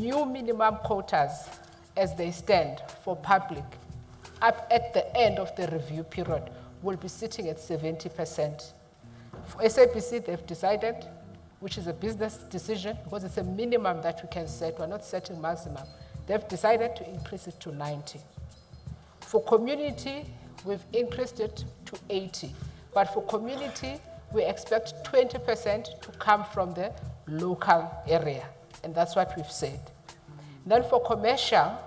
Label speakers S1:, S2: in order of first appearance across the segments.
S1: new minimum quotas as they stand for public up at the end of the review period will be sitting at 70%. For SABC, they've decided, which is a business decision, because it's a minimum that we can set, we're not setting maximum. They've decided to increase it to 90. For community, we've increased it to 80. But for community, we expect 20% to come from the local area, and that's what we've said. Then for commercial,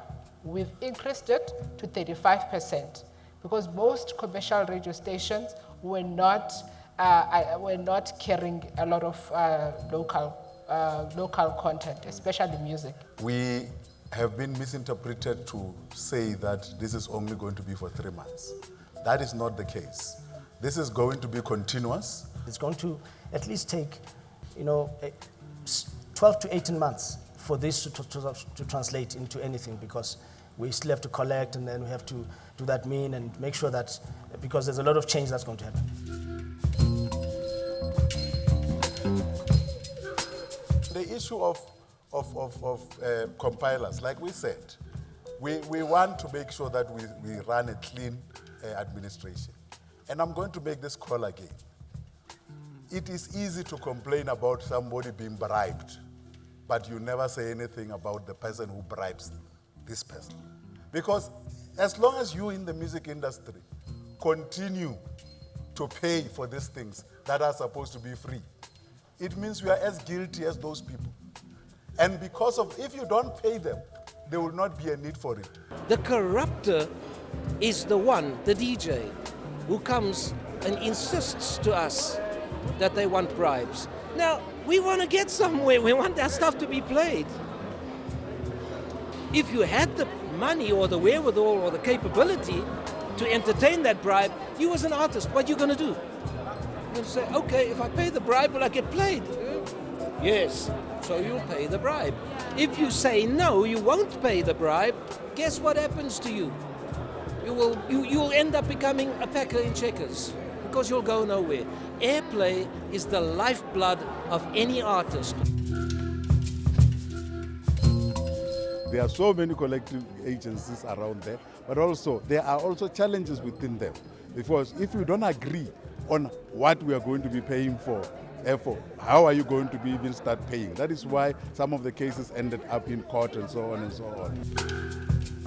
S1: we've increased it to 35%, because most commercial radio stations were not carrying a lot of local content, especially music.
S2: We have been misinterpreted to say that this is only going to be for 3 months. That is not the case. This is going to be continuous.
S3: It's going to at least take, 12 to 18 months for this to translate into anything, because we still have to collect, and then we have to do that mean and make sure that, because there's a lot of change that's going to happen.
S2: The issue of compilers, like we said, we want to make sure that we run a clean administration. And I'm going to make this call again. It is easy to complain about somebody being bribed, but you never say anything about the person who bribes this person. Because as long as you in the music industry continue to pay for these things that are supposed to be free, it means you are as guilty as those people. And because of, if you don't pay them, there will not be a need for it.
S4: The corrupter is the one, the DJ, who comes and insists to us that they want bribes. Now, we want to get somewhere. We want that stuff to be played. If you had the money or the wherewithal or the capability to entertain that bribe, you as an artist, what are you going to do? You're going to say, okay, if I pay the bribe, will I get played? Yes, so you'll pay the bribe. If you say no, you won't pay the bribe, guess what happens to you? You'll end up becoming a packer in checkers, because you'll go nowhere. Airplay is the lifeblood of any artist.
S5: There are so many collective agencies around there, but also there are also challenges within them. Because if you don't agree on what we are going to be paying for, how are you going to be even start paying? That is why some of the cases ended up in court and so on and so on.